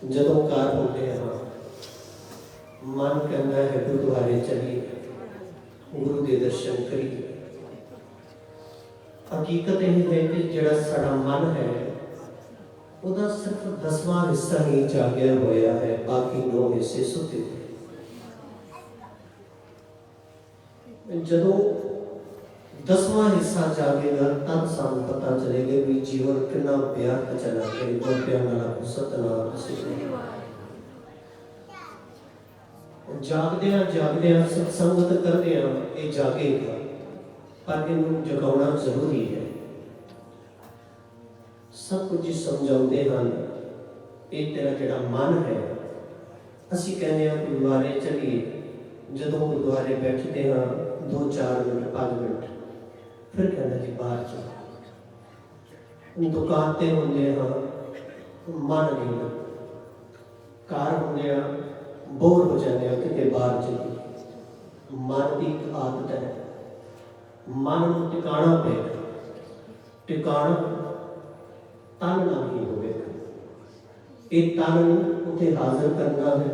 जदों कार होते हाँ मन कहता है गुरुद्वारे चलिए, गुरु के दर्शन करिए। हकीकत यह है कि जिहड़ा साडा मन है वह सिर्फ 10वां हिस्सा ही जागया होया है, बाकी 9 हिस्से सुते हुए। जदों 10वां हिस्सा जागेगा तब सानू पता चलेगा भी जीवन कितना व्यर्थ चला गया, गोपियां नाल सतनाम जागदिया जागदिया सत्संगत करदिया ये जागेगा, पर इन्हू जगाउणा जरूरी है। सब कुछ समझाते हैं ये तेरा जिहड़ा मन है। असी कहने गुरुद्वारे चलिए, जदों गुरुद्वारे बैठते हैं 2-4 मिनट 5 मिनट, फिर कहना जी बाहर चलो। दुकान ते होंदे हाँ मन नहीं लगता, घर होंदे बोर हो जाते हैं कि बाहर चलिए। मन की एक आदत है, मन को टिकाना पेगा, टिकाना तन ना ही होगा। ये तन उसे हाजिर करना है,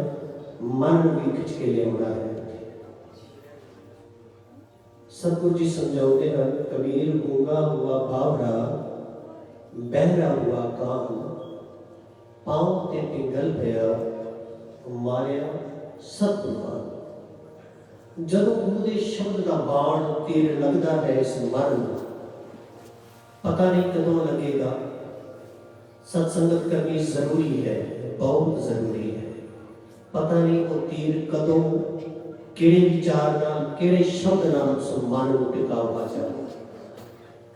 मन भी खिंच के लिया है। सतगुरु जी समझाते हैं कबीर गूंगा हुआ बावरा, बहरा हुआ कान, पाँव ते पिंगल पया, मारिया सतगुरु। जदों गुरु के शब्द का बाण तीर लगता है इस मन, पता नहीं कदों लगेगा। सत्संगत करनी जरूरी है, बहुत जरूरी है। पता नहीं वो तीर कदों किहड़े विचार नाल किहड़े शब्द नाल उस मन को टिकावा जाए।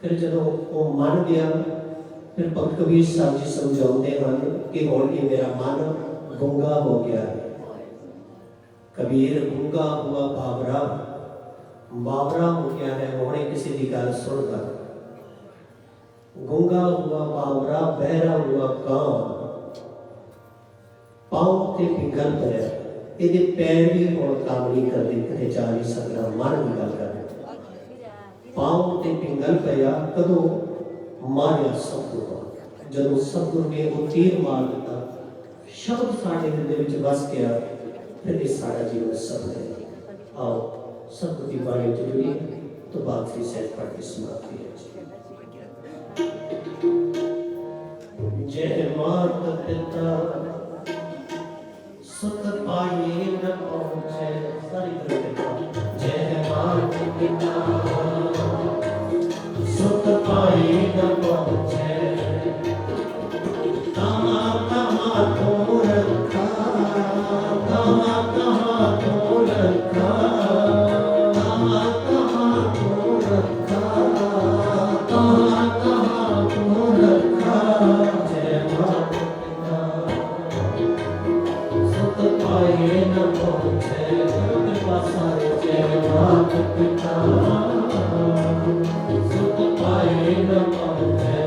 फिर जदों वो मन गया, फिर भगत कबीर साहब जी समझाते हैं कि हुण ये मेरा मन गूंगा हो गया है। कबीर गूंगा हुआ बावरा, बावरा हो गया है, हुणे किसी की गल सुनदा। गूंगा हुआ बावरा, बहरा हुआ कान, पाँव ते पिंगल पया। ये पैर भी हुण काम नहीं करते, कदे जा नहीं सकता। मन की गल कर पाँव ते पिंगल पया, कदों मारिया सतगुरु। जदों सतगुरु ने वो तीर मार दिता, शब्द साडे हृदय विच वस गया, फिर ये सारा जीवन सफल है। आओ सतगुरु की बाणी जुड़ी तो बात ही सहज पढ़ के समाप्ति है। जय माता पिता सुत पाए न पहुँचे, सारी तरह जय माता पिता सुत पाए न पहुँचे, तमा तमा तो रखा, तमा तमा तो रखा, तमा तमा तो रखा, तमा तमा तो रखा। जय माता पिता सुत पाए न पहुँचे, कृपा सारे जय माता पिता सुत पाए न पहुँचे,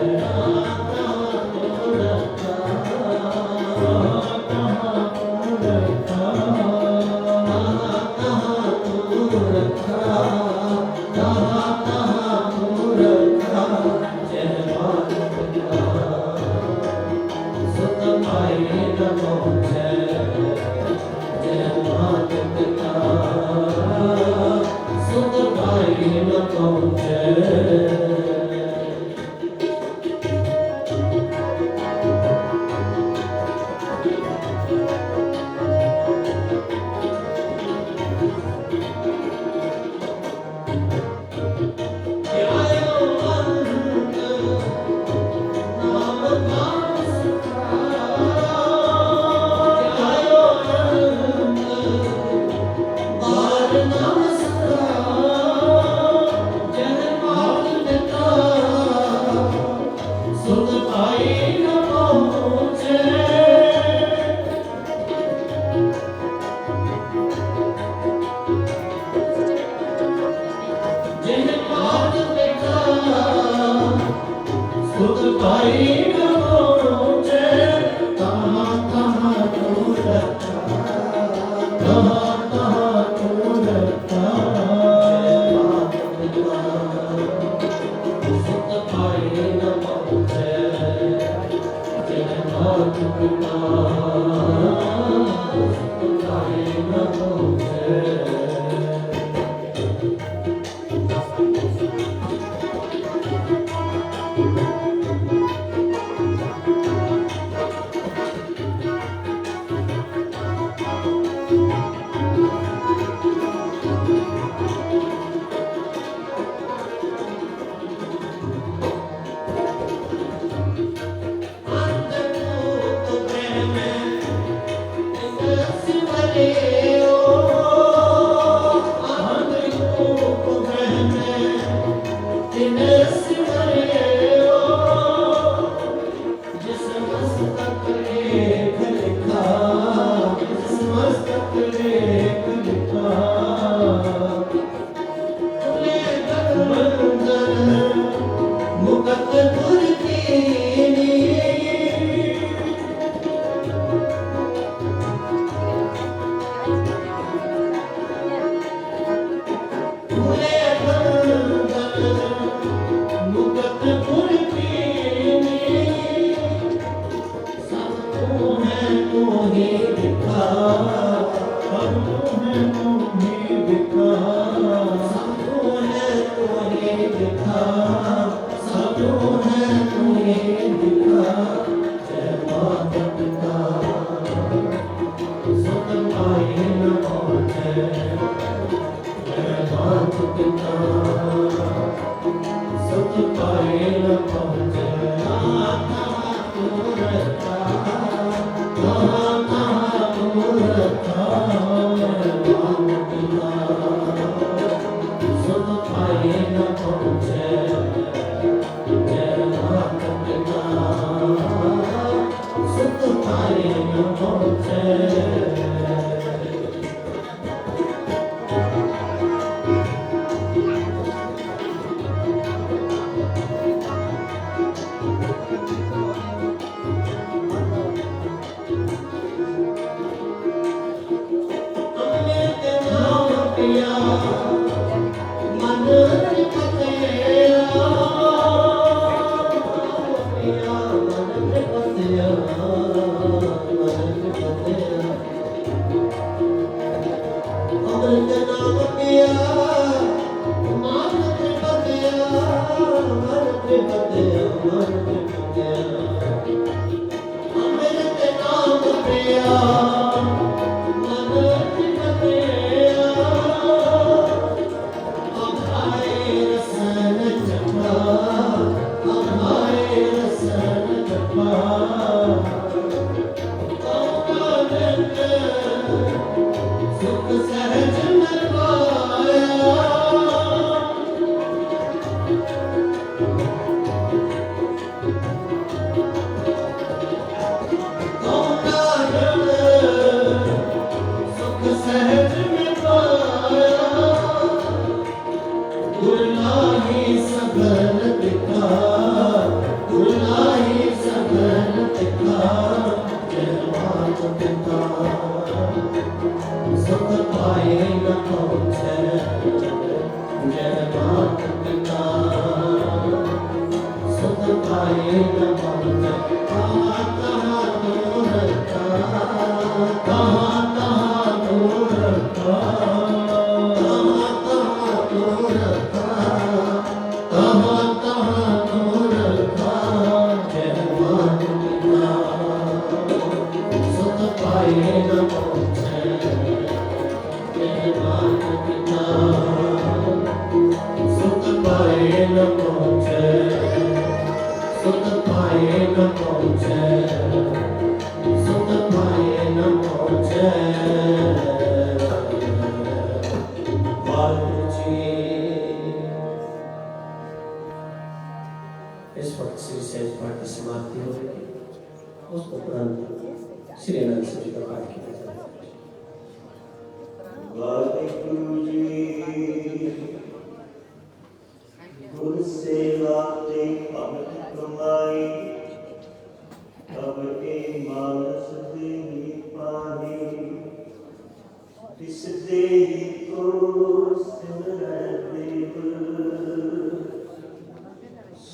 तमा तो रखा, तमा तो रखा, तमा तो रखा, तमा तो रखा। जय माता पिता सुत पाए न पहुँचे, जय माता पिता सुत पाए न पहुँचे।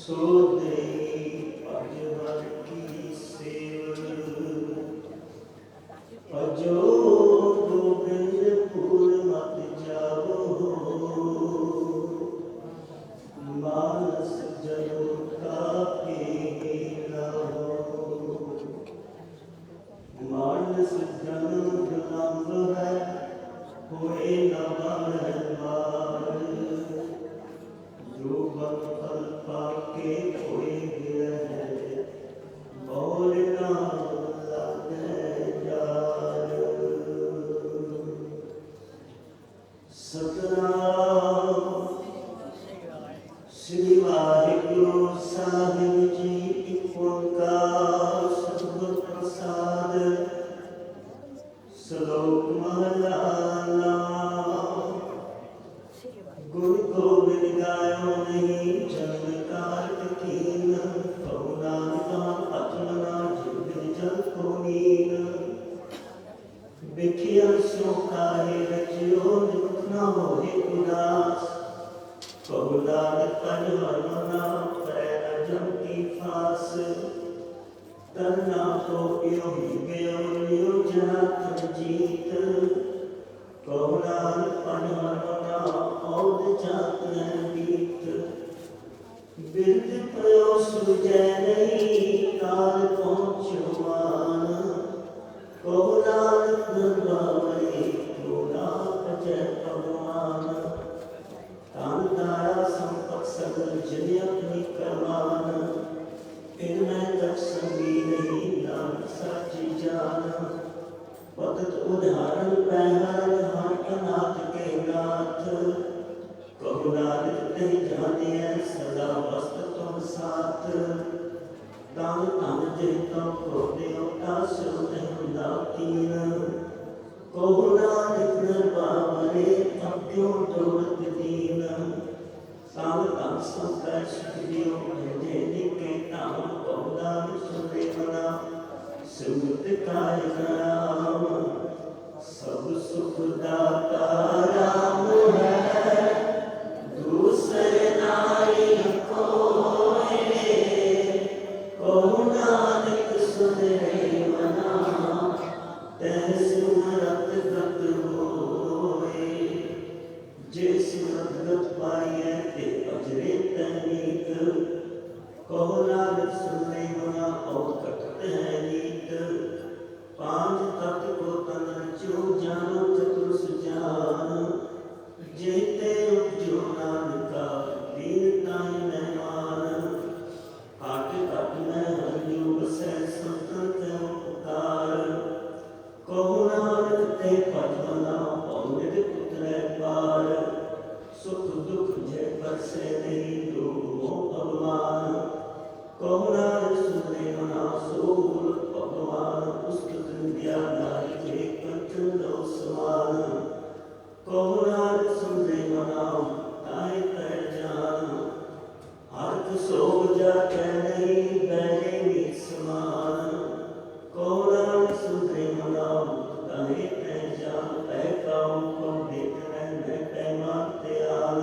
So they प्रसाद श्लोक महला गुण गोविंद गायो नहीं जन्म कारक कीन पहुना पद्मना जिन जल को नीन बिखिया सो काहे रचियो दुख न होए उदास पहुना पद्मना प्रैरजम की फास तरना को यो ही गयो यो जना तन जीत पहुना पद्मना औद जात बीत बिरद पयो सुजय नहीं काल पहुँचो मान पहुना नरवावरे पूरा अजय भगवान तान तारा संपत सगल जन अपनी करवान इनमें तक संगी नहीं नाम साची जान पतत उदाहरण पहन हाथ नाथ के नाथ कहु नानक नहीं जाने सदा वस्त तुम साथ तान तान जहितम को देवता सुन दातीन कहु नानक नरवावरे अब क्यों दौड़त दीन तान तान संकर सुखदियो भजे के ताम बहुदान सुने मना सुमत काय राम सब सुख दाता राम है दूसरे नाई कोई कहु नानक सुने मना तह सुमरत गत होए जे सुमरत गत पाइए ते अजरे तनीत कहु नानक सुने मना और कटत है नीत पांच तत्व को तन रचो जानो चतुर सुजान जेते उपजो नानका दीनता मेहमान आट कट में हरियो बसै संतन पुकार कहु नानक ते पद्मना पौनित पुत्र पार सुख दुख जय बरसे नहीं दो भगवान कहु नानक सुने मना सोल भगवान पुस्तक विद्या नारी के कंचन लो समान कहु नानक सुने मना ताहि तह जान अर्थ सोग जाके नहीं बैरे मीत समान कहु नानक सुने मना ताहि तह जान पै काम को देख मैं पैमा त्यान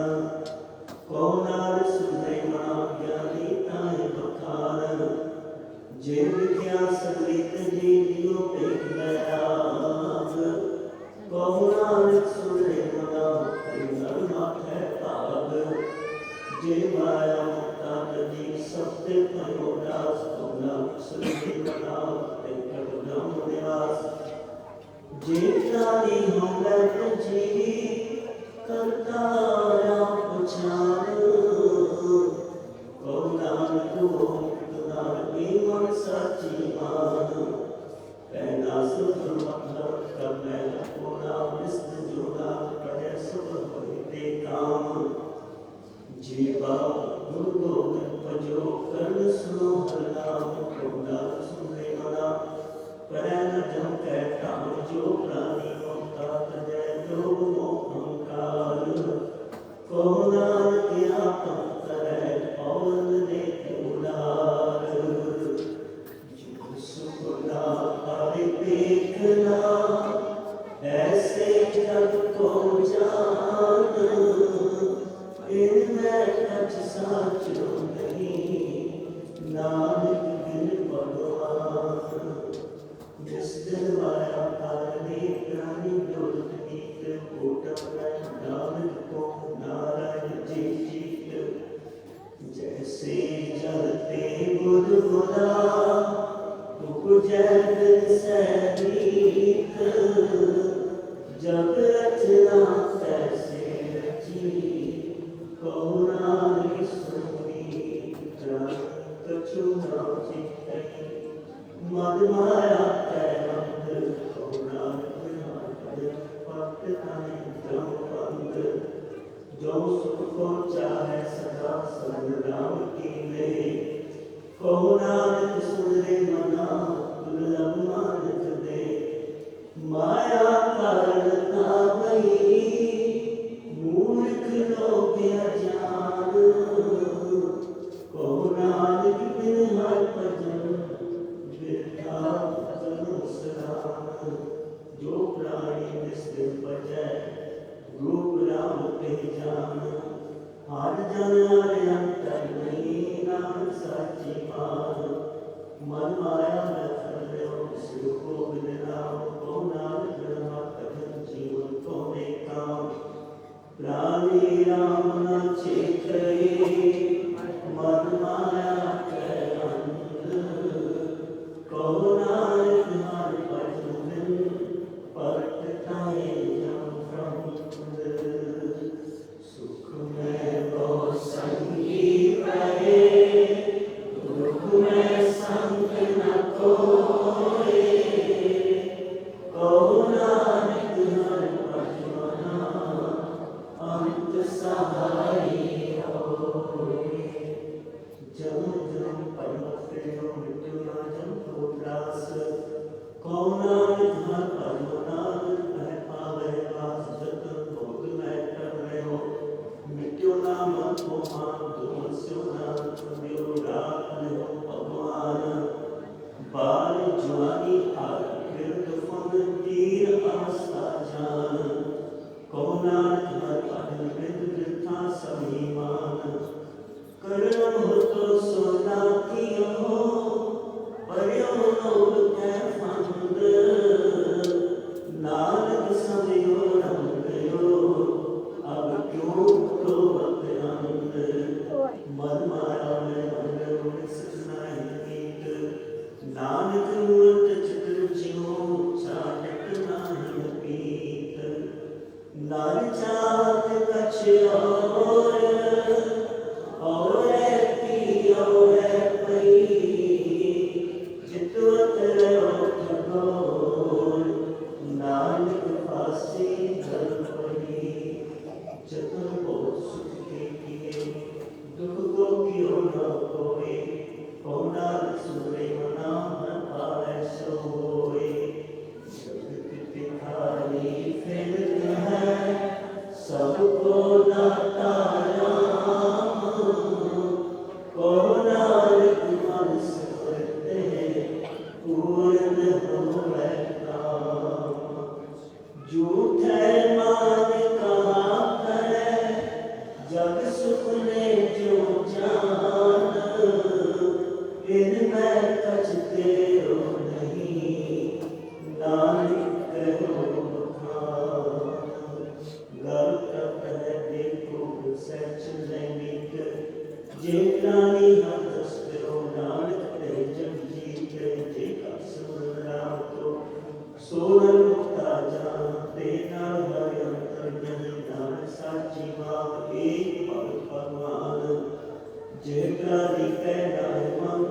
कहु नानक सुने मना ज्ञानी ताहि बखान जे विद्या संगीत जी लियो पेख बैराग कहु नानक सुने मना नर माथे भाग जे माया मुक्ता जी सबते भयो दास कहु नानक सुने मना तेकर ब्रह्म निवास जे जानी हम जी करता राम पछान कहु नानक मन साची मान कहना सुख मतलब कब मैं पूरा विस्त जोड़ा पड़े सुख होते काम जीवा गुरु गोविंद भजो कर्ण सुनो हर नाम कहु सुने मना परै न जम कह ठाम जो प्राणी ममता तजय जो मोह अहंकार कहु नानक आपन करे पवन देख उदार सुखना पावे देखना ऐसे जग को जान इनमें कछ साचो नहीं नानक बिन भगवान जिस दिन माया कारणे प्राणी डोलत नीत कोटक में नानक को नारायण जी जीत जैसे जलते बुलबुला उपजन सहित जब रचना कैसे रची कहु नानक सुनी कछु नाची मद माया कैमंद कहु नानक भक्त तने ब्रह्म बंद जो सुख को चाहे सदा संग राम की ले कहु नानक सुन रे मना मानक दे माया करता गई मूर्ख लोग अजान को नानक बिन हर भजन बिरथा करो सराहन जो प्राणी निस्तिल बजै रूप राम के जान हर जन हर अंतर नहीं नाम साची मान मन माया न फलो सिर को बिनाओ को नानक ब्रह्मा कथन जीवन को में काम प्राणी राम न चेतये मन माया के अंध को नानक हर भजन परतताए जम ब्रह्म सुख में वो संगी रहे दुख में संग न कोई कहो नानक हर भजना अंत सहाय होए जम जम पर्वत प्रेम मृत्यु न जम को त्रास कहो नानक हर भजना है पावे पास जतन भोग में कर रहे हो मृत्यु ना मन को मान तुम स्यो नाम तुम्हें राख लो भगवान बाल जवानी आग कृत फन तीर अवस्था जान कहो नानक हर पालन वृद्ध वृद्धा सभी मान कर्म हो तो सोना कियो पर्यो नौल कै फंद नानक समयो रम गयो अब क्यों तो बतअंद मन माया में मंगल सजना गीत नानक मूर्त चित्र जियो चाटक नाही पीत नार चाहत कछ और पी और पई चितवत रहो ठगोर नानक फांसी जल पड़ी जतन को सुख के किए दुख को क्यों न कोई कौना सुरे मना मन पावे सो होए जगत भिखारी फिरत है सबको दाता राम कहो नानक मन सुरते पूर्ण होवे काम झूठे मान कहा करे जग सुख ने जो जान इनमें कछ तेरो नहीं नानक कहो बखान गल तप है देखो सच लैंगिक जे प्राणी हम दस्तो नानक ते जग जीत जे का सुन राम तो सोनल मुक्ता जान तेना हर अंतर नहीं नानक साची बात एक भगत भगवान जे प्राणी कहना मन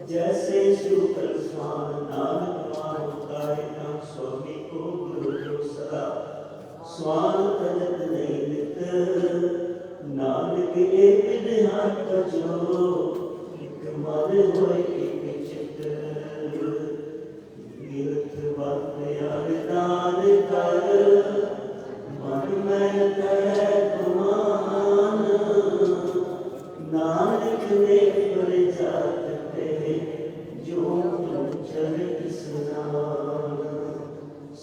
जैसे शुक्र स्वान नानक मान उतारे नाम स्वामी को गुरु जो सदा स्वान तजत नहीं नित नानक एक निहार कजो एक मन होए एक चित गिरथ वक्त यार दान कर मन में करे गुमान नानक ने पर जाते जो तुम चरित स्नान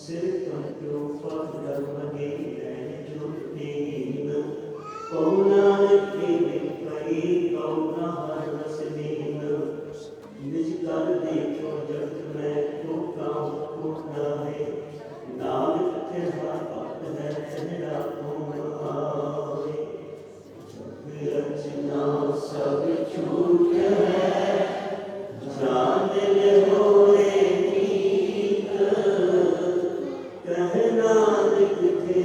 सिर तुम क्यों पग लगे जो दीन कहो नानक के विपरी कहो ना हर रस दीन निज कर देखो जगत में तो काम टूटना है नानक तेरा भक्त है तेरा तुम आए जग रचना सब छूट है जान ले होए नीत कह नानक थे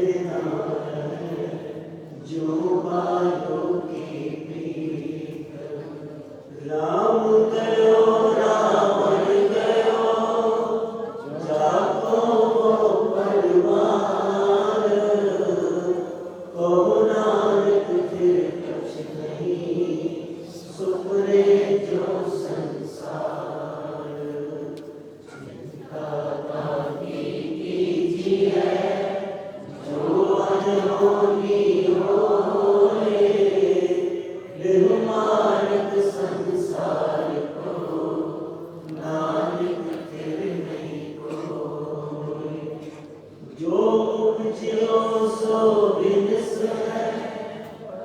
जियो सो बिनस है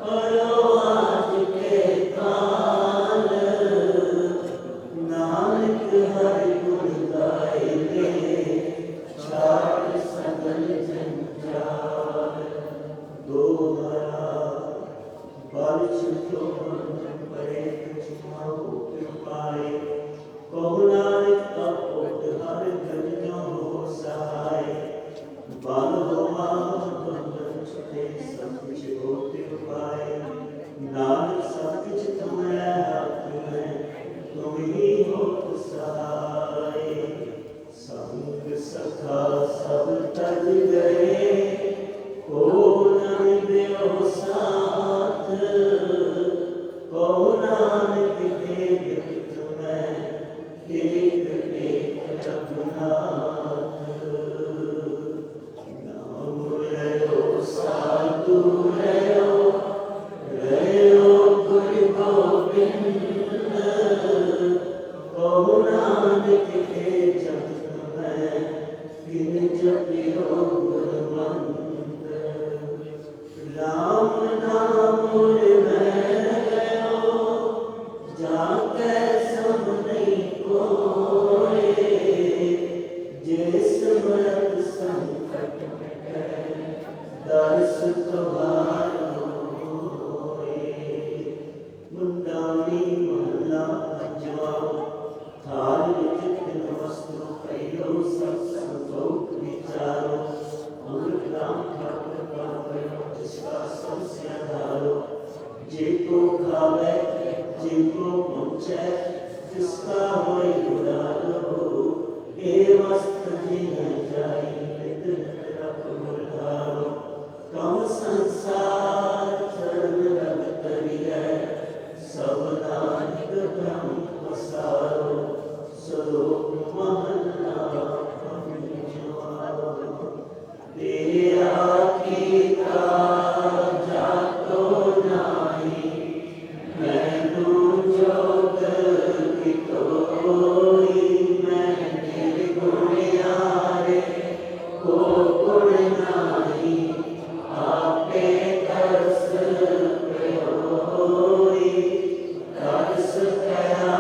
करो आज के काल नानक हरि गुण गाए ले छाड़ सगल जंजाल दोहरा बल छितो परे तुझ कृपाए कहो नानक अपोट हर गंजो हो सहाय बाल हो बंधन छुटे सब कुछ होते पाए नानक सब कुछ तुम्हारे हाथ में तुम ही हो सहाय संग सखा सब तज गए को न देव साथ को नानक देव तुम्हें एक एक रघुनाथ नाम रयो साधु रयो गुरु गोविंद कहो नानक के जप में बिन जपियो गुरमंत्र राम नाम मैं गयो जाके सब नहीं कोई जिस मरद संकट में दर्श तुम्हारा होए मुंडानी महला पंजवा थाल विचित्र वस्त्र कयो सब संतोष विचारो अमृत राम ठाकुर का कयो जिसका सबसे आधारो जिनको खावे जिनको पहुँचे जिसका होए उड़ालो ए मस्त जी न जाई रख मुरधारो कम संसार चरण रग तरिय सब नानक ब्रह्म पसारो स्वरूप महला तेरे आखी का जातो नाही मैनू जोग की तोई मैं तेरे गुणियारे को गुण नाही आपे तरस होई तरस कया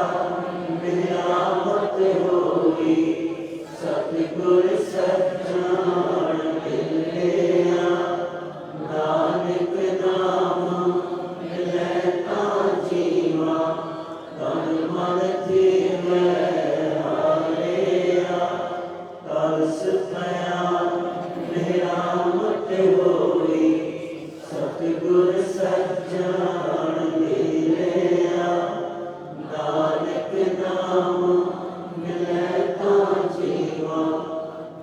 मिलावट होई सतगुर सज्जान मिलिया नानक नाम मिलै तां जीवा तन मन जीवै हारिया तरस कया मिलावट होई सतगुर सज्जान मिलिया नानक नाम मिलै तां जीवा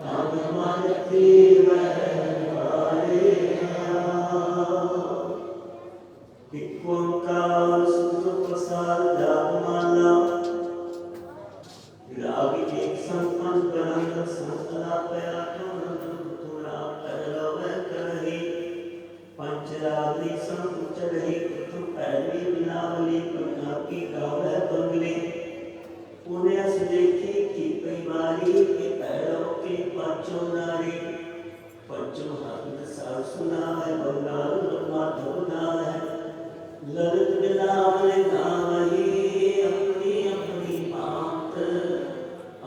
तन मन जीवै हारिया एक ओंकार सतगुर प्रसाद जागमाला राग एक संपन्न गणंग संतला पैरा तुरा करवे करही पंचरागनी संग चढ़ी तुम पहली बिनावली कन्या की गावे बंगली उन्हें अस देखी की कई बारी के पैरों के पांचों नारी पंचों हाथ सार सुना है बंगाल माधव ना है ललित बिलावल नावही अपनी अपनी बात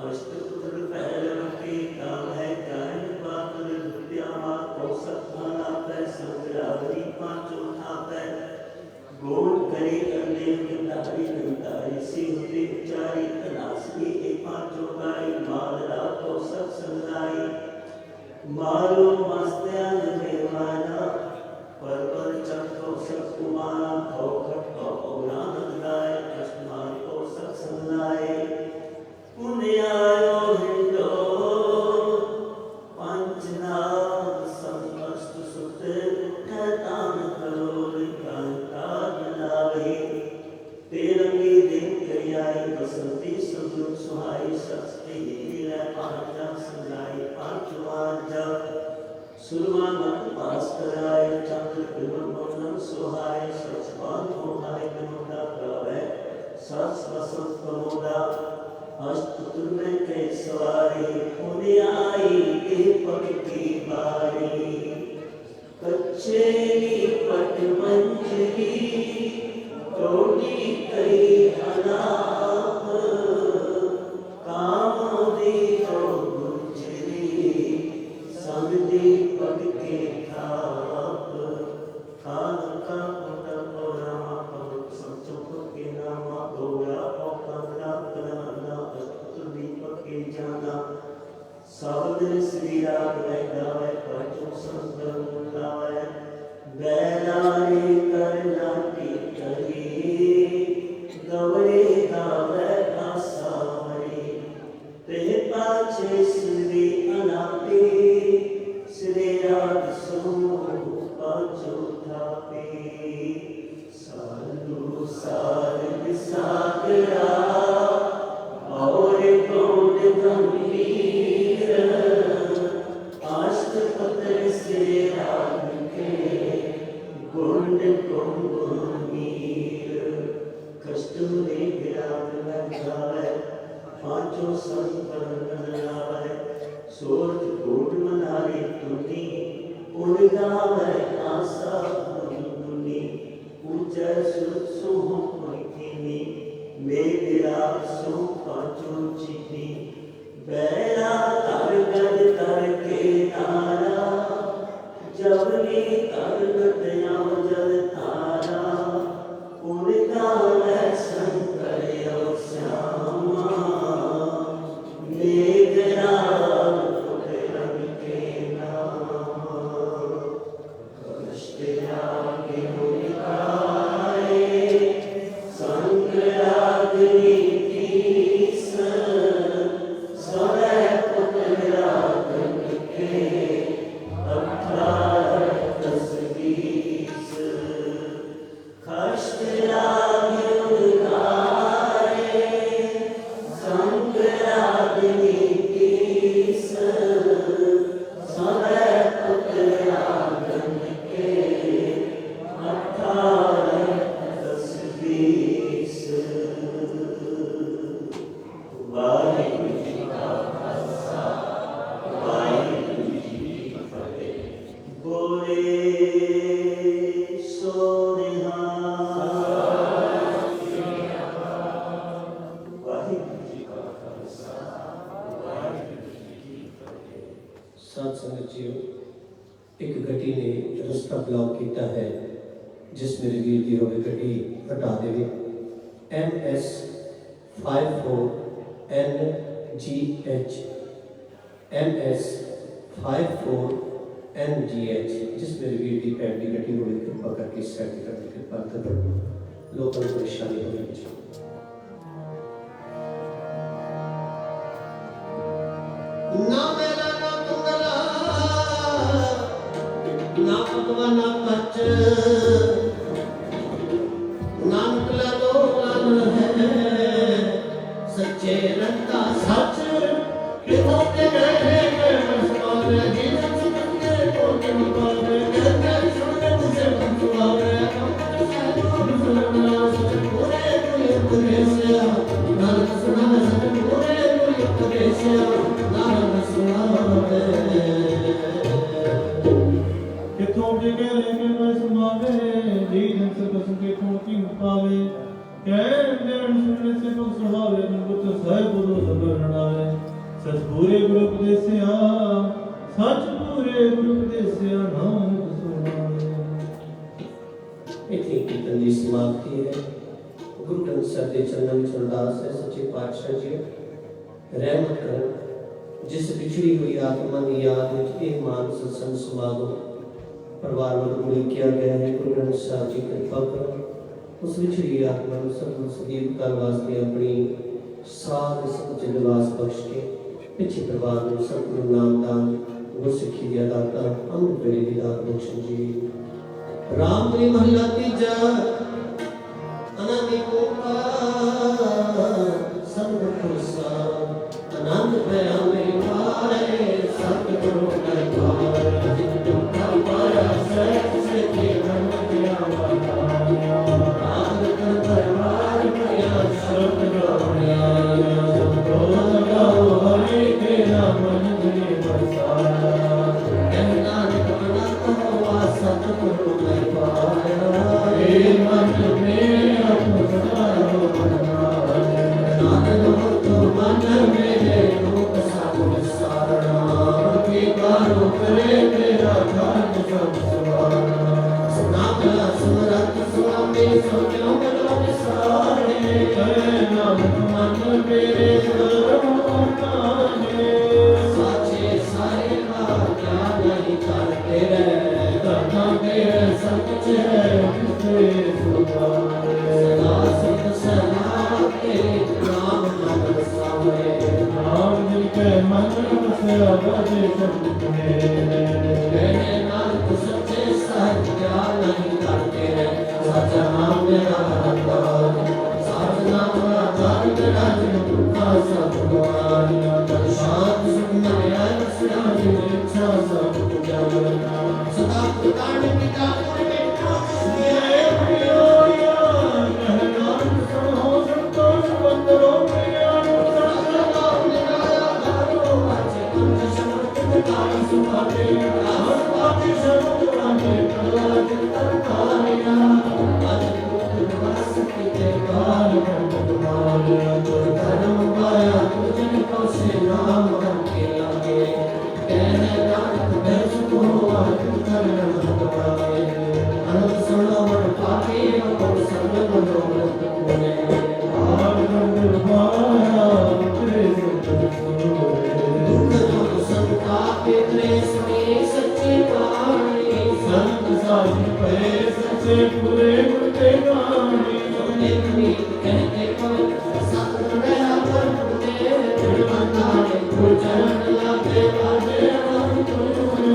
अष्टपुत्र पैरों के काम है गायन पात्र विद्या मात कौशल खाना पै संग्रावरी पांचों थापै गोल करे करने गंधारी गंधारी सिंहते उचारी तनासरी एक पांचों गाई मालरा कौशल संगाई मारो मस्त्यान मेवाना परवर चक्रो सकुमारा भौखट औरान गाय अष्टमान कौशल संगाई पुण्यायो हिंदो पंचनाद समस्त सुत उठतान करोड़ कांता जलावे तेरंगी दिन करियाई बसंती सुजुन सुहाई सस्ती नीला पांचा संगाई पांचवांचा सुरमानंद पास्कराय चंद्र बिंबन सुहाय सचवान मोहाय बिंबा प्रवै सस वसंत प्रमोदा अष्टपुत्र में के सवारी पुण्याई के पग की बारी चेली पट मंजरी टोटी कई अनाप कामों दी तो गुजरी संग दी पग के थाप खान का पोटा पोरा पग संचों के नामा गोरा पोका कना अस्तुली पके जाना सावधान श्री राग गावे पाचो संतन गावे बैलारे करना टीकरी गवरे गावे आसावरी ते पाचे श्री अनापे श्री राग सो पाचो थापे सालू सारग सागरा और कौन गंभीर अष्टपत्र से राग के गुंड कुंभीर कस्तूरी विराट लगावे पांचों संपन्न लावे सोच कोट मनारे तुनी उड़ गावे आशा दुनी ऊंचा सुसु पैकिनी मेरा सो पांचों चिनी बैला तरगद तर के तारा जबली तरगद याव जल तारा उनका मैं शंकर यो श्यामा मेघरा रंग के नाम कष्ट आगे मुनिकाए संग्राग्नि तीस सवै पुत्रागन के 18-20 कष्ट आगे मुनिकाए संग्राग्नि तीस सवै पुत्रागन के 18-20 वाहिगुरु जी का खालसा वाहिगुरु जी की फतेह बोले सो निहाल वाहिगुरु जी का खालसा वाहिगुरु जी की फतेह। साथ संगत जीओ, एक गड्डी ने रस्ता ब्लॉक किया है जिस मेरे वीर दी होवे गड्डी हटा देवे MS 54NGH MS 54NGH जिस मेरे वीर दी भैन दी गड्डी होवे कृपा करके सेट करने के पात्र लोगों को परेशानी होवे ना मेरा ना तुंगला ना पकवा ना पच नानक लो मन है सच्चे रंगा सच कितों के गए समावे जीवन सुनते को के मुकाबले कहते सुनते मुझे सुनावे पूरे पूरे से नानक सुनावे पूरे पूरे से नानक सुनावे कितों के गले में बस मावे जी जन से कसम के खोती पावे कह जन सुनने से को सुहावे मुझको तो सह बोलो सब रणावे सच पूरे गुरु उपदेसिया सच पूरे गुरु उपदेसिया नाम सुनावे। इतनी कीर्तन की समाप्ति है। गुरु ग्रंथ साहिब के चरणों में अरदास है सच्चे पातशाह जी रहमत करें जिस बिछड़ी हुई आत्मा की याद में एक मान सत्संग समागम परिवार में किया गया है। गुरु ग्रंथ साहिब जी कृपा करो उस बिछड़ी आत्मा में सतगुरु सदीव काल वास्ते अपनी साध सच निवास बख्श के पिछे परिवार में सतगुरु नामदान गुरसिੱਖੀ ਦੀ ਦਾਤਾ ਅੰਮ੍ਰਿਤ ਵੇਲੇ ਦੀ ਦਾਤ ਬਖਸ਼ੋ जी। राम ने महला तीजा आनंद कोपा सब खुशा आनंद भया मेरे पारे सतगुरु दरबार जितु का पाया सच से मन किया वाया आग कर दरबार किया सतगुरु तो लगाओ हरि के नाम मन में बसाया कहना निकलना तो सत आवाजे शब्द मेरे कहने नानक सच्चे साहिब क्या नहीं करते हैं सच्चा नाम मेरा आधार साच नाम आधार मेरा जिनका सब गवाया शांत सुख मेरा सियाज इच्छा सब जाना सदा प्रकार पिता और बेटा ये प्रियोया कहना सुनो संतोष बंदरो प्रियाणु सुभाते आत्माति सर्वपुराणे प्रहलाद तरकारिया काल कंटकमाल धर्म माया तुझन को से नाम करके लगे कहने नानक बैस को आत्म करण भगवाए अनंत सुनो मन पापी को सर्व मनोरथ पुने आल कंटक माया तेरे दुख जो संताप क्लेश में सच्ची कहानी संत साधु पे सच्चे पूरे उठते गानी देखनी कहते कोई सत रहा पर पुने बंदाने गुजरन लागे बाजे हम तुझे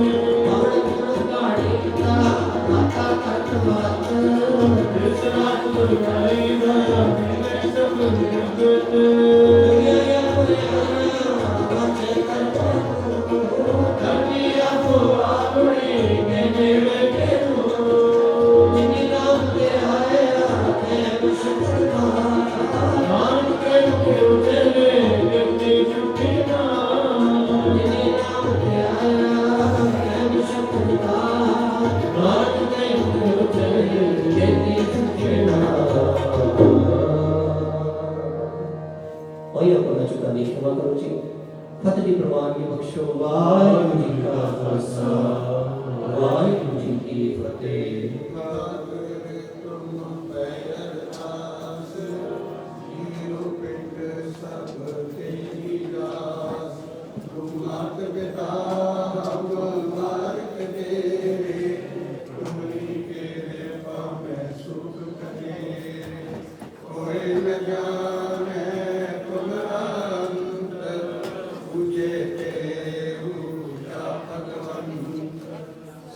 और गाड़ी का माता कट बात कृष्णा तुझ गाई दया मिले सब निर्गत ये बचे कर धनिया को आलुड़ी के नेड़े के जिनी नाम के आया है विश्वता नाम के उठले व्यक्ति छुट्टी ना जिनी नाम के आया है विश्वता नाम के उठले व्यक्ति छुट्टी ना ओए अपना चुका नहीं क्षमा करो जी फतेह दी प्रवान की बख्शो वाहिगुरू जी का खालसा वाहिगुरू जी की फतेह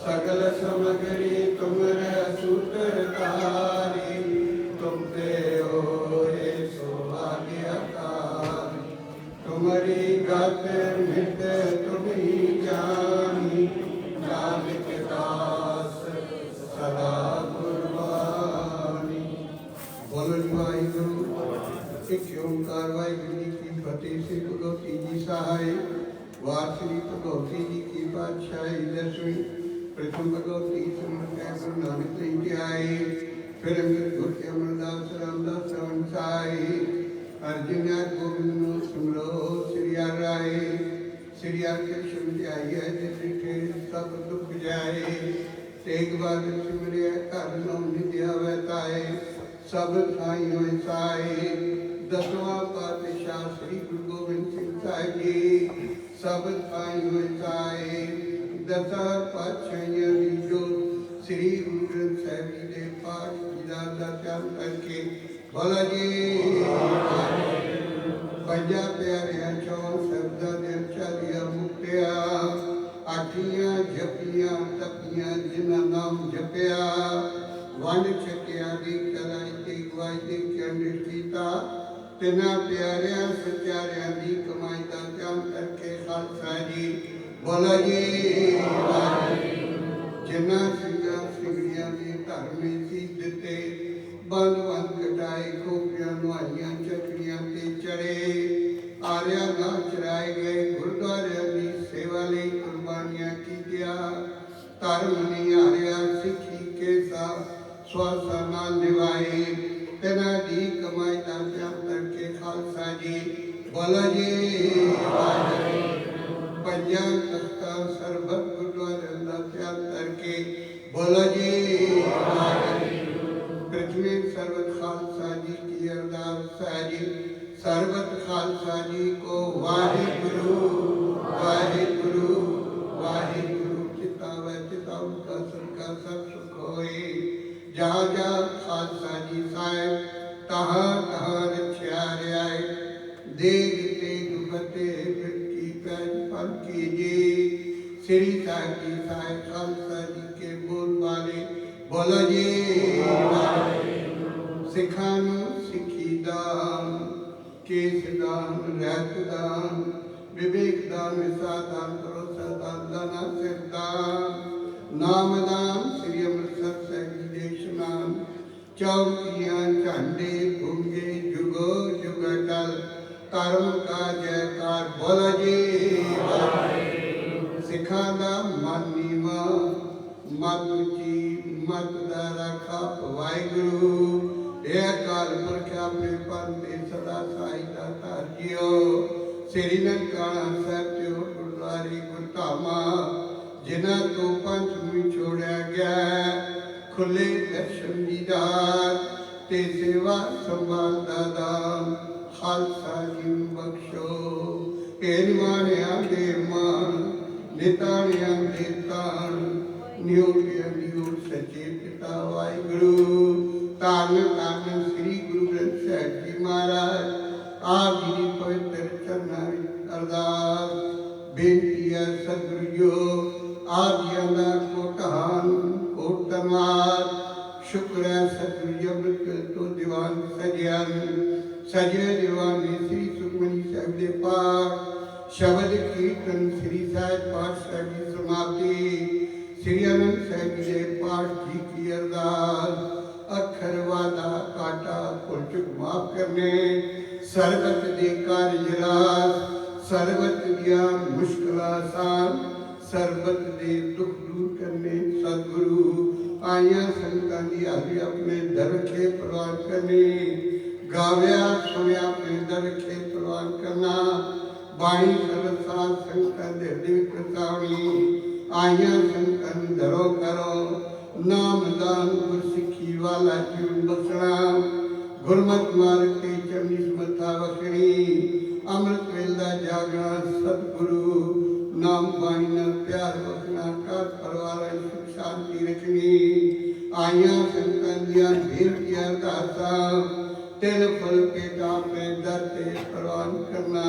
सकल समगरी तुमरे सूत्रधारी तुम ते हो रे सौभाग्यकारी तुम्हारी गत मिट तुम्ही जानी नानक दास सदा कुर्बानी। बोलो वाहिगुरु एक ओंकार वाहिगुरु जी की फतेह से भगवती जी सहाय वार श्री भगवती जी की पातशाही दसवीं प्रथम भगवती सुनते गुरु नानक देव जी आए फिर अंगद गुरु के अमरदास रामदास श्रवण साई अर्जुन गोविंद नो सुमरो श्री राय श्री के सुन जाइए जिसे सब दुख जाए तेग बार सिमरिया कर नो निध्या वहताए सब साई होए साई दसवां पातशाह श्री गुरु गोविंद सिंह साहिब जी सब साई होए साई दसा पातशाहियां दी जो श्री गुरु ग्रंथ साहिब जी दे पाठ विधान का ध्यान करके बोला जी पंजा प्यारियां चौं शब्दां दे चालियां मुक्तिया आठियां जपियां तपियां जिन्हां नाम जपिया वंड छकिया दी कलाई ते गवाई दे चंड कीता तिना प्यारियां सचारियां दी कमाई का ध्यान करके खालसा जी बोला जी जिन्ना सिंगा सिंगड़ियां ने धर्मे सी दिते बंद बंद कटाए खोपियां नुआइयां चकड़ियां ते चढ़े आर्या ना चराए गए गुरुद्वारियां दी सेवा लई कुर्बानियां कीतियां धर्म नहीं हारिया सिखी के सा स्वासा ना निभाए तेना दी कमाई का ध्यान करके खालसा जी बोला जी पंजा तख्ता सरबत गुरुद्वारे का ध्यान करके बोला जी पृथ्वी सर्वत खालसा जी की अरदास है जी सर्वत खालसा जी को वाहिगुरु वाहिगुरु वाहिगुरु चितावे चिता उनका सबका सब सुख होए जहाँ जहाँ खालसा जी साहिब तहाँ तहाँ रक्षा आए देग तेग फतेह की पैज पर कीजिए। श्री साहिब जी साहिब खालसा जी के बोल वाले बोलो जी। सिखा सिखी दान, केस दान, रहत दान, विवेक दान, विसा दान, भरोसा दान, दाना सिर दान, नाम दान, श्री अमृतसर साहिब जी दे स्नान, चौकियां झंडे भूंगे जुगो जुग टल, धर्म का जयकार बोलो जी। सिखा दा मन नीवा, मत उची, मत दा राखा वाहिगुरु। ਇਹ ਅਕਾਲ ਪੁਰਖ ਆਪਣੇ ਪੰਥ ਦੇ ਸਦਾ ਸਾਈ ਦਾ ਧਾਰ ਜਿਓ। ਸ੍ਰੀ ਨਨਕਾਣਾ ਸਾਹਿਬ ਤੇ ਗੁਰਦੁਆਰੇ ਗੁਰਧਾਮਾਂ ਜਿਨ੍ਹਾਂ ਤੋਂ ਪੰਚਮੀ ਛੋੜਿਆ ਗਿਆ, ਖੁੱਲੇ ਦਰਸ਼ਨ ਦੀਦਾਰ ਤੇ ਸੇਵਾ ਸੰਭਾਲ ਦਾ ਦਾਨ ਖਾਲਸਾ ਜੀ ਨੂੰ ਬਖਸ਼ੋ। ਇਹ ਨਿਵਾਣਿਆਂ ਦੇ ਮਾਣ, ਨਿਤਾਣਿਆਂ ਦੇ ਤਾਣ, ਨਿਉੜਿਆਂ ਨਿਉੜ ਸੱਚੇ ਪਿਤਾ ਵਾਹਿਗੁਰੂ। ਧੰਨ ਧੰਨ ਸ੍ਰੀ ਗੁਰੂ ਗ੍ਰੰਥ ਸਾਹਿਬ ਜੀ ਮਹਾਰਾਜ ਆਪ ਜੀ ਦੀ ਪਵਿੱਤਰ ਚਰਨਾਂ ਵਿੱਚ ਅਰਦਾਸ ਬੇਨਤੀ ਹੈ। ਸਤਿਗੁਰੂ ਜੀ ਆਪ ਜੀਆਂ ਦਾ ਕੋਟਾਨ ਕੋਟ ਧੰਨਵਾਦ। ਸ਼ੁਕਰ ਹੈ ਸਤਿਗੁਰੂ ਜੀ ਅੰਮ੍ਰਿਤ ਤੋਂ ਦੀਵਾਨ ਸਜੇ ਦੀਵਾਨ ਸ੍ਰੀ ਸੁਖਮਨੀ ਸਾਹਿਬ ਦੇ ਪਾਠ ਸ਼ਬਦ ਕੀਰਤਨ ਸ੍ਰੀ ਸਾਹਿਬ ਪਾਠ ਸਾਹਿਬ ਦੀ ਸਮਾਪਤੀ ਸ੍ਰੀ ਅਨੰਦ ਸਾਹਿਬ ਜੀ ਦੇ ਪਾਠ ਜੀ ਕੀ ਅਰਦਾਸ। अखर वादा काटा भुल चुक माफ करने, सरबत दे कार्य रास, सरबत दिया मुश्किल आसान, सरबत दे दुख दूर करने सतगुरु। आइया संतां दी हाज़री अपने दर रखे प्रवान करने, गाव्या सुनिया अपने दर रखे प्रवान करना, बाणी सरल साथ संतां दे हृदय प्रतावनी। आइया संतां दरो करो, नाम दान गुरसिखी वाला जीवन बसना, गुरमत मार्ग के चरनी समर्था बखनी, अमृत वेला जागना सतगुरु। नाम बाणी न प्यार बखना, घर परिवार सुख शांति रखनी। आइया संतां दियां बेनतियां अरदासां तिल फल पेटा अपने दर ते प्रवान करना।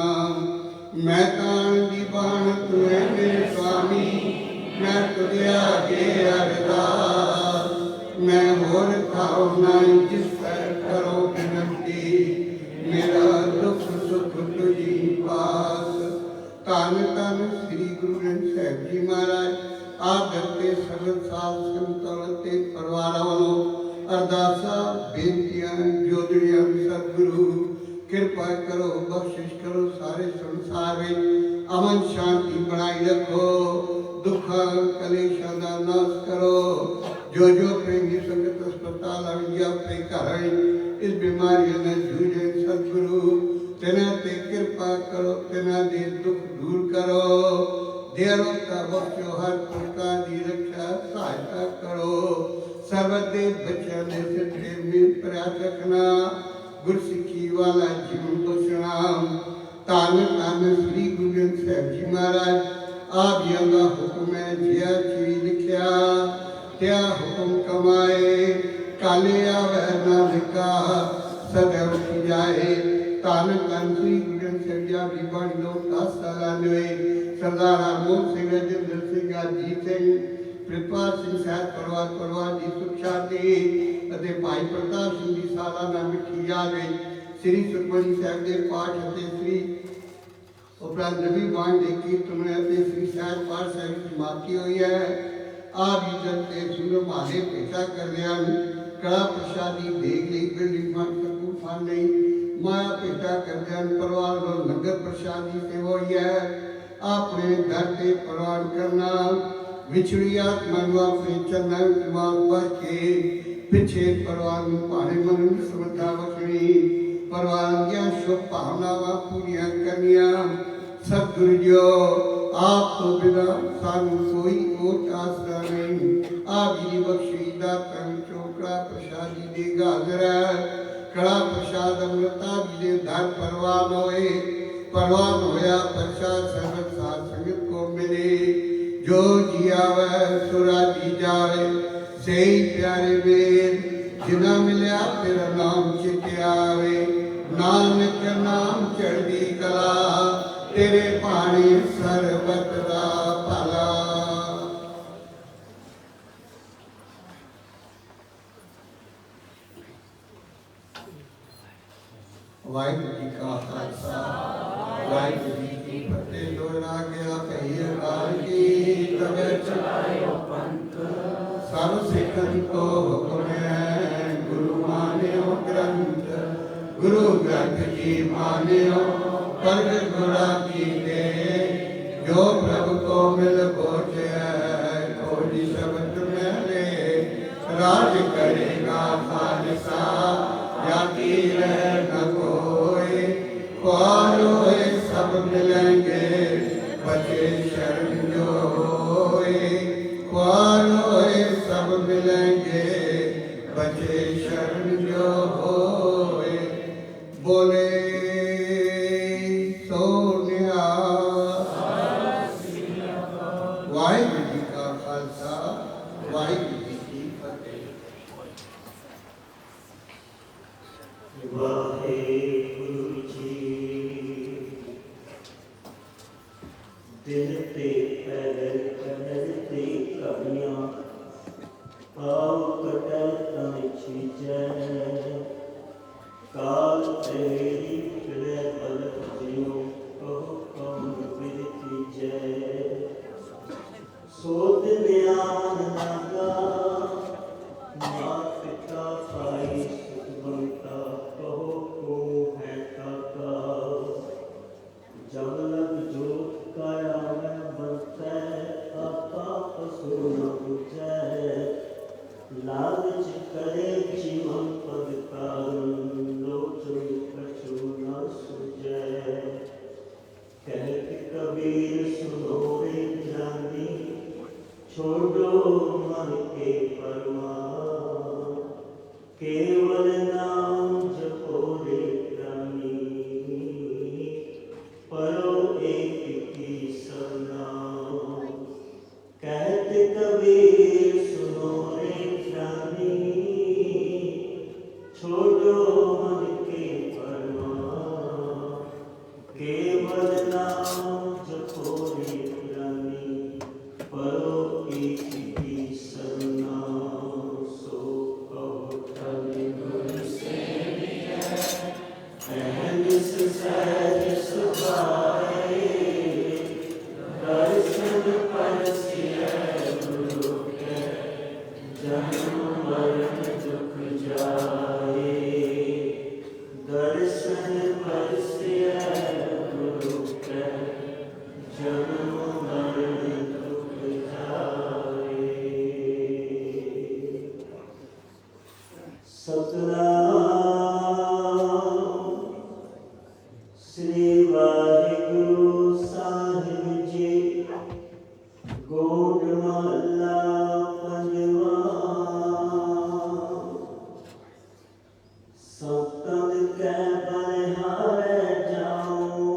मैं तान दी बाण तू है मेरे स्वामी, मैं तुझे आगे अरदास। मैं होर खाओ नाई जिस पर करो विनती, मेरा दुख सुख तुझी पास। धन धन श्री गुरु ग्रंथ साहिब जी महाराज आप करते सरल साध संगतां ते परिवारां वालों अरदासा बेनतियां जोदड़ियां सतगुरु कृपा करो बख्शिश करो। सारे संसार में अमन शांति बनाई रखो, दुखा कलेशा का नाश करो। जो प्रेमी संगत अस्पताल या अपने घर इस बीमारी ने जूझे सतगुरु तेना ते कृपा करो, तेना दे दुख दूर करो। देवता बख्शो, हर प्रकार की रक्षा सहायता करो। सर्वदे बच्चों ने सिद्धे में प्रयास रखना, गुरसिखी वाला जीवन बसना। धन धन श्री गुरु ग्रंथ साहिब जी महाराज आप जी का हुक्म है, जिया चीज लिखिया त्या हुक्म कमाए, काले आवे नानका सदैव की जाए। धन धन श्री गुरु ग्रंथ साहिब जी की बाणी लोग 10 साल हुए। सरदार हरमोहन सिंह, राजेंद्र सिंह, अजीत सिंह, ਪ੍ਰਿਤਪਾਲ ਸਿੰਘ ਸਾਹਿਬ ਪਰਿਵਾਰ ਦੀ ਸੁਖ ਸ਼ਾਂਤੀ ਅਤੇ ਭਾਈ ਪ੍ਰਤਾਪ ਸਿੰਘ ਦੀ ਸਾਲਾਨਾ ਮਿੱਠੀ ਯਾਦ ਵਿੱਚ ਸ੍ਰੀ ਸੁਖਮਨੀ ਸਾਹਿਬ ਦੇ ਪਾਠ ਅਤੇ ਸ੍ਰੀ ਉਪਰੰਤ ਨਵੀਂ ਬਾਣੀ ਦੇ ਕੀਰਤਨ ਅਤੇ ਸ੍ਰੀ ਸਾਹਿਬ ਪਾਠ ਸਾਹਿਬ ਦੀ ਸਮਾਪਤੀ ਹੋਈ ਹੈ। ਆਪ ਇਜ਼ਤ ਤੇ ਸੁਰ ਮਾਲੇ ਭੇਟਾ ਕਰਦੇ ਹਨ। ਕੜਾ ਪ੍ਰਸ਼ਾਦੀ ਦੇਗ ਲਈ ਬਿਲਡਿੰਗ ਫੰਡ ਸਕੂਲ ਫੰਡ ਲਈ ਮਾਇਆ ਭੇਟਾ ਕਰਦੇ ਹਨ। ਪਰਿਵਾਰ ਵੱਲੋਂ ਲੰਗਰ ਪ੍ਰਸ਼ਾਦ ਦੀ ਸੇਵਾ ਹੋਈ ਹੈ। ਆਪਣੇ ਦਰ ਤੇ ਪ੍ਰਵਾਨ ਕਰਨਾ, ਵਿਛੜੀ ਆਤਮਾ ਨੂੰ ਆਪਣੇ ਚਰਨਾਂ ਵਿੱਚ ਦਿਮਾਗ ਪਾ ਕੇ ਪਿੱਛੇ ਪਰਿਵਾਰ ਨੂੰ ਭਾਣੇ ਮਨ ਨੂੰ ਸਮਰੱਥਾ ਬਖਸ਼ਣੀ। ਪਰਿਵਾਰ ਦੀਆਂ ਸ਼ੁਭ ਭਾਵਨਾਵਾਂ ਪੂਰੀਆਂ ਕਰਨੀਆਂ। ਸਤਿਗੁਰੂ ਜੀ ਆਪ ਤੋਂ ਬਿਨਾਂ ਸਾਨੂੰ ਕੋਈ ਹੋਰ ਆਸਰਾ ਨਹੀਂ। ਆਪ ਜੀ ਦੀ ਬਖਸ਼ੀ ਦਾ ਤਨ ਚੋਕੜਾ ਪ੍ਰਸ਼ਾਦੀ ਦੇ ਗਾਜ਼ਰ ਹੈ। ਕੜਾ ਪ੍ਰਸ਼ਾਦ ਅੰਮ੍ਰਿਤਾ ਜੀ ਦੇ ਦਰ ਪਰਵਾਨ ਹੋਏ। ਪਰਵਾਨ ਹੋਇਆ ਪ੍ਰਸ਼ਾਦ ਸਰਬਤ ਸਾਧ ਸੰਗਤ ਕੋ ਮਿਲੇ। जो जी आवे सुराजी जावे सही प्यारे वेद जिना मिलया तेरा नाम चित्यावे। नानक नाम चढ़दी कला तेरे पानी सर ਸਰਬਤ ਦਾ ਭਲਾ। ਵਾਹਿਗੁਰੂ ਜੀ ਕਾ ਖਾਲਸਾ ਵਾਹਿਗੁਰੂ ਜੀ ਕੀ ਫਤਿਹ। ਲੋੜਾ ਗਿਆ ਕਹੀਏ ਕਾਲ ਕੀ ਤਵੇ ਚਲਾਇਓ ਪੰਥ ਸਭ ਸਿੱਖਨ ਕੋ ਹੁਕਮ ਹੈ। ਗੁਰੂ ਮਾਨਿਓ ਗ੍ਰੰਥ ਗੁਰੂ ਗ੍ਰੰਥ ਜੀ ਮਾਨਿਓ ਪ੍ਰਗਟ ਗੁਰਾਂ ਕੀ ਦੇ ਜੋ ਪ੍ਰਭ ਕੋ ਮਿਲ ਪਹੁੰਚਿਆ। ਕੋੜੀ ਸ਼ਬਦ ਮਹਿਲੇ ਰਾਜ ਕਰੇਗਾ ਖਾਲਸਾ या की रह न कोई। ख्वार होए सब मिलेंगे बचे शरण जो होए। ख्वार होए सब मिलेंगे बचे शरण जो होए। बोले सो निहाल। वाहिगुरू जी का खालसा वाहिगुरू जी की फतेह। वाहेगुरु जी दिल ते पैदल कदर ते कवियां पाव कटल तन छीजै। काल तेरी फिरे बल जियो कहो कौन बिरती जय। सोत न्यान लगा माँ पिता भाई सुखमंता कहो को है काका। जब लग जोत काया में बनता आपा पशु न बुझै। लालच करे जीवन पद कारण लोचन कछु न सुझै। कहत कबीर सुनो रे ज्ञानी छोड़ो मन के परमान। केवल नाम जपो रे प्राणी परो एक की सरनाम। कहत कबीर सुनो रे प्राणी छोड़ो मन के परमान। केवल नाम जपो रे प्राणी परो एक की सरनाम। सो कहो तनि गुर सेवियै अहनिस सहज सुभाए। दर्शन परसियै गुरु के जन्म मरण दुख जाए। दर्शन परसियै गुरु के जन्म मरण दुख जाए। सतनाम श्री वाहिगुरु साहिब जी। गोड महला पंजवा। संतन कै बलिहारै जाऊं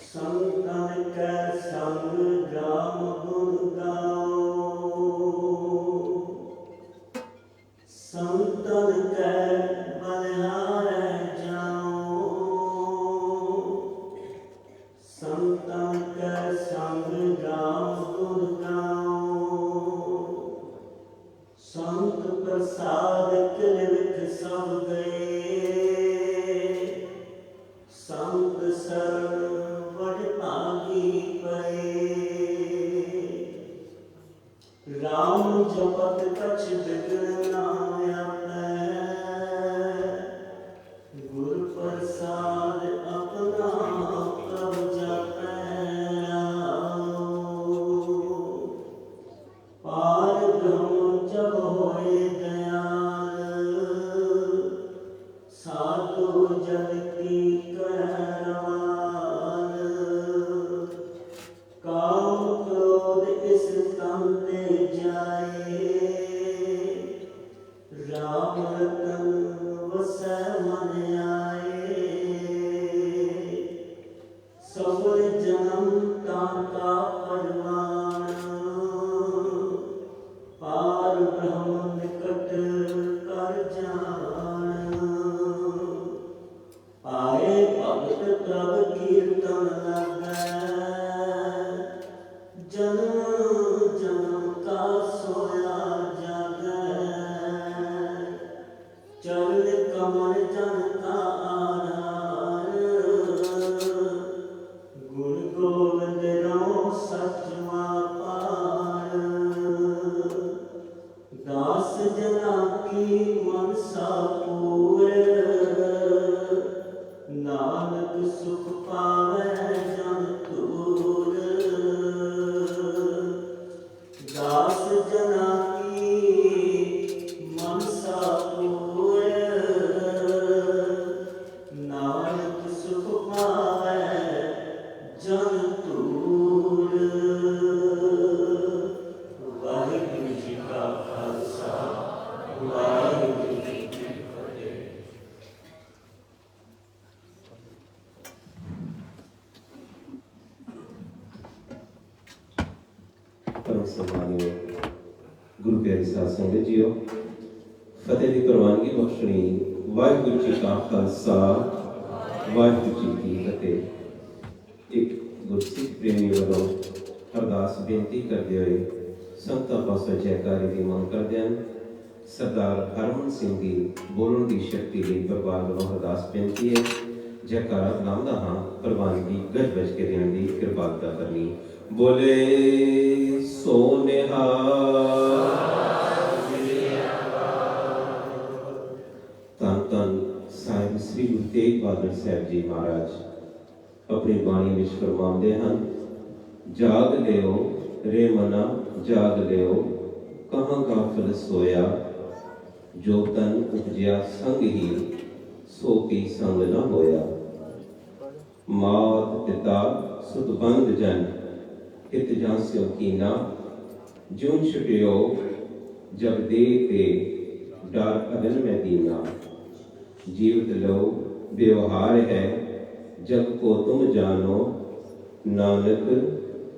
संतन कै संग राम गुण गाऊं। संतन कै बलिहारै जाऊं संतन कै संग राम गुण गाऊं। संत प्रसाद किलविख सब गए। संत शरण बड़ भागी पए। राम जपत कछ बिगड़ ना आवे। गुर प्रसाद अपना प्रभ जपै। पार ब्रह्म जब होए दयाल साधु जन की करवाल। काम क्रोध इस तन ले जाए। राम रतन वसै मन आए। सबर जन्म ताका परवान। पार ब्रह्म निकट कर जान। पाए भगत प्रभ कीर्तन लग ਜਨ ਤੂਰ। ਵਾਹਿਗੁਰੂ ਜੀ ਕਾ ਖਾਲਸਾ, ਵਾਹਿਗੁਰੂ ਜੀ ਕੀ ਫਤਿਹ। परम सम्मानियों गुरु प्यारी साध संगत जीओ, फतेह की प्रवानगी बख्शनी वाहिगुरू जी का खालसा, वाहिगुरू जी की फतेह। एक गुरसिख प्रेमी वालों अरदास बेनती करते हुए संगतां पासों जयकारे की मंग करते हैं। सरदार हरमन सिंह की बोलने की शक्ति ਲਈ ਪਰਿਵਾਰ ਵੱਲੋਂ अरदास बेनती है। जयकारा लाਉਂਦਾ ਹਾਂ, ਪ੍ਰਵਾਨਗੀ ਗੱਜ ਵੱਜ ਕੇ ਦੇਣ ਦੀ ਕਿਰਪਾਲਤਾ ਕਰਨੀ। बोले सो निहाल। धन धन साहिब श्री गुरु तेग बहादुर साहब जी महाराज अपनी बाणी विच फरमाते हैं, जाग लियो रे मना जाग लियो, कहाँ गाफिल सोया, जो तन उपजया संग ही सो की संग न होया। मात पिता सुत बंद जन हित जांस्यो कीना, ज्यूं छुटियो जब दे ते डर अगन में दीना। जीवित लो व्यवहार है जग को तुम जानो, नानक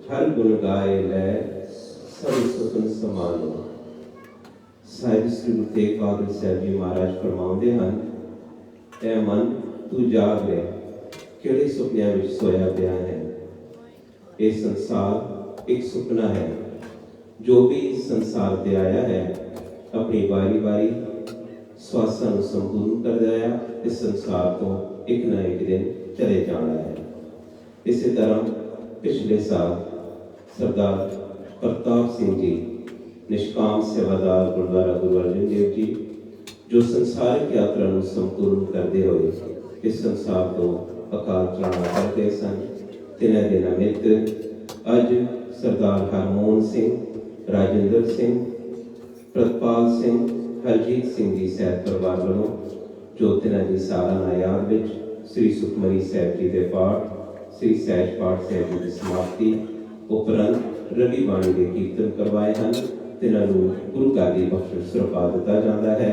हर गुण गाए लै सब सुखन समानो। साहिब श्री गुरु तेग बहादुर साहब जी महाराज फरमाਉਂਦੇ ਹਨ, ऐ मन तू जाग ले, किहड़े सुपनिਆਂ ਵਿੱਚ सोया ਪਿਆ है। ये संसार एक सुपना है। जो भी इस संसार पे आया है अपनी बारी बारी स्वासा संपूर्ण कर दिया, इस संसार को एक न एक दिन चले जाना है। इसी तरह पिछले साल सरदार प्रताप सिंह जी निष्काम सेवादार गुरुद्वारा गुरु अर्जन देव जी जो संसारिक यात्रा ਨੂੰ संपूर्ण करते हुए इस संसार को अकाल चलाना कर गए सन। तिन्हां दे निमित्त अज सरदार हरमोहन सिंह, राजेंद्र सिंह, प्रतपाल सिंह, हरजीत सिंह जी सैद परिवार वालों जो तिन्हां दी सालाना याद विच श्री सुखमनी साहिब जी दे पाठ, श्री सहज पाठ साहिब जी दी समाप्ति उपरंत रवि बाणी के कीर्तन करवाए हैं। तिन्हां नूं गुरु घर दी बख्शिश सुरपा दिता जाता है।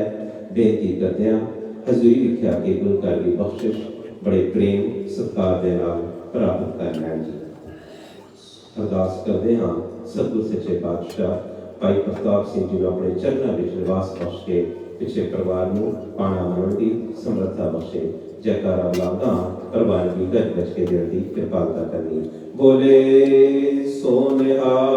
बेनती करदिआं हजूरी लिखिआ के गुरु घर दी बख्शिश बड़े प्रेम सत्कार दे नाल प्राप्त करना है जी। अरदास करते हाँ, सतगुरु सच्चे पातशाह भाई प्रताप सिंह जी को अपने चरणों में निवास बख्श के पिछले परिवार को पाना मनन की समर्था बख्शे। जयकारा लादा परिवार की गज गज के देने की कृपालता करनी। बोले सो निहाल।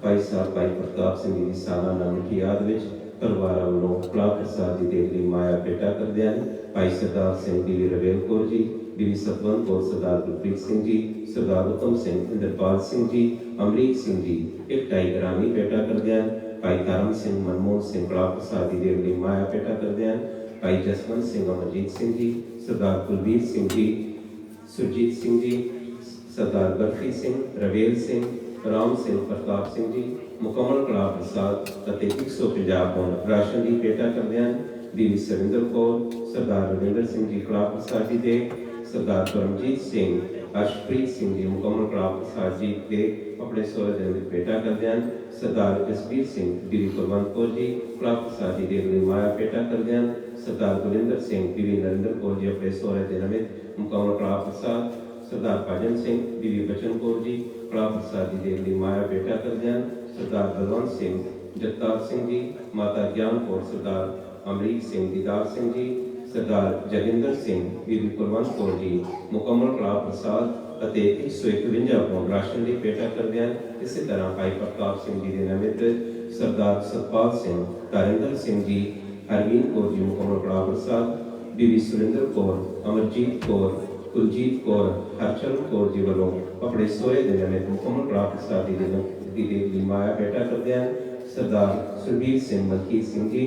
भाई साहब भाई प्रताप सिंह जी की सालाना की याद विच परिवार वालों कला प्रसाद जी देख ली माया बेटा कर दिया। भाई सरदार सिंह जी रवेल कौर जी, बीवी सतवंत कौर, सरदार गुरप्रीत सिंह जी, सरदार उत्तम सिंह, इंद्रपाल सिंह जी, अमरीक सिंह जी एक ढाई ग्रामी बेटा कर दिया। भाई तारम सिंह, मनमोहन सिंह कला प्रसाद जी देख ली माया बेटा कर दिया। भाई जसवंत सिंह, अमरजीत सिंह जी, सरदार कुलबीर सिंह जी, सुरजीत सिंह जी, सरदार बर्फी सिंह, रवेल सिंह, राम सिंह, प्रताप सिंह जी मुकम्मल कला प्रसाद 150 पौंड राशन की बेटा करदे हैं। बीवी सरिंदर कौर, सरदार रविंदर सिंह जी कला प्रसाद जी दे, सरदार परमजीत सिंह, अर्शप्रीत सिंह जी मुकम्मल कला प्रसाद जी दे अपने सोहरे दिन बेटा करदे हैं। सरदार जसबीर सिंह, बीवी कुलवंत कौर जी कला प्रसाद जी दे माया बेटा करदे हैं। सरदार गुलिंदर सिंह, बीवी नरेंद्र कौर जी अपने सोहरे दिन मुकम्मल कला प्रसाद। सरदार भजन सिंह, बीवी बचन कौर जी कला प्रसाद जी देव माया बेटा करदे हैं। सरदार बलवंत सिंह, जगतार सिंह जी, माता ज्ञान कौर, सरदार अमरीक सिंह, दीदार सिंह जी, सरदार जगिंदर सिंह, बीबी कुलवंत कौर जी मुकम्मल कला प्रसाद 151 पौंड राशन की बेटा करदे हैं। इसी तरह भाई प्रताप सिंह जी के निमित्त सरदार सतपाल सिंह, तारिंदर सिंह जी, हरवीन कौर जी मुकम्मल कला प्रसाद, बीबी सुरिंदर कौर, अमरजीत कौर, कुलजीत कौर, हरचरण कौर जी वालों अपने सोहरे दिन में मुकम्मल कला प्रसाद की देवी माया बेटा करते हैं। सरदार सुरबीर सिंह, मलकीत सिंह जी,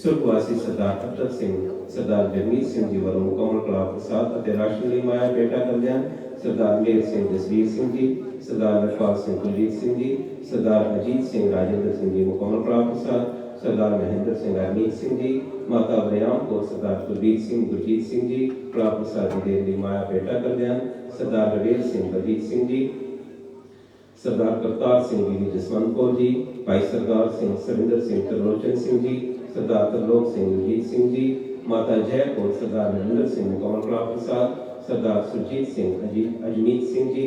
सुरगवासी सरदार अटल सिंह, सरदार जगमीत सिंह जी वालों मुकम्मल कला प्रसाद राशन की माया बेटा करते हैं। सरदार मेहर सिंह, जसवीर सिंह जी, सरदार लखपाल सिंह, कुलजीत सिंह जी, सरदार अजीत सिंह, राजेंद्र सिंह जी मुकम्मल कला प्रसाद, सरदार महेंद्र सिंह हरमीत सिंह जी, माता वरियाम कौर सरदार कुलबीर सिंह गुरजीत सिंह जी, कला प्रसाद जी देव दी माया बेटा करदे हन, सरदार रवेल सिंह बलजीत सिंह जी, सरदार करतार सिंह जी जसवंत कौर जी, भाई सरदार सिंह सरविंदर सिंह तरलोचन सिंह जी, सरदार तरलोक सिंह गुरजीत सिंह जी, माता जय कौर सरदार नरेंद्र सिंह कमल कला प्रसाद, सरदार सुरजीत सिंह अजमीत सिंह जी,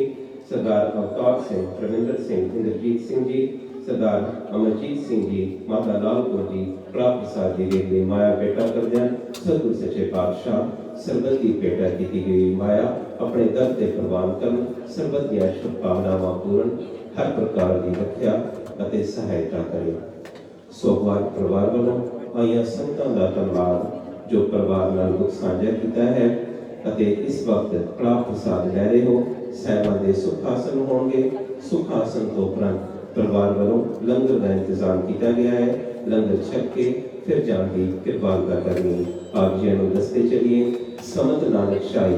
सरदार अवतार सिंह रविंदर सिंह इंद्रजीत सिंह जी, सरदार अमरजीत सिंह जी, माता लाल कौर जी, कला प्रसाद जी देव माया बेटा करदे हन। सतगुरु सच्चे पातशाह सरबत की पेटा की गई माया अपने दर से प्रवान कर सरबत दी शुभकामनावां पूर्ण हर प्रकार की रखिया अते सहायता करे। सोगवार परिवार वालों आइया संतां दा धन्नवाद जो परिवार नाल दुख साझा कीता है अते इस वक्त कला प्रसाद ले रहे हो। सैमा दे सुखासन होंगे, सुखासन तो उपरंत परिवार वालों लंगर का इंतजाम किया गया है। लंगर छक के फिर जान की कृपालता करनी। आप जी नूं दसते चलिए समत नानक शाही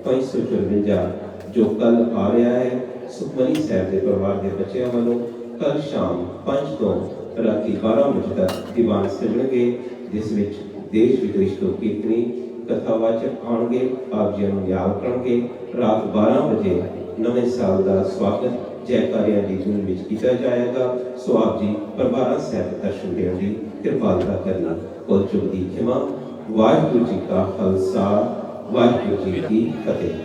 554 जो कल आ रहा है सुखमनी साहब के परिवार के बच्चों वालों कल शाम 5 तो राती 12 बजे तक दीवान सजणगे जिस विच देश विदेश तो कीर्तनी कथावाचक आउणगे। आप जी नूं याद करनगे। रात 12 बजे नवे साल का स्वागत जयकारियां की धुन विच किया जाएगा। सो आप जी परिवार सहित दर्शन देने की कृपालता करनी। कुल चुक दी खिमा। वाहिगुरू जी का खालसा वाहिगुरू जी की फतेह।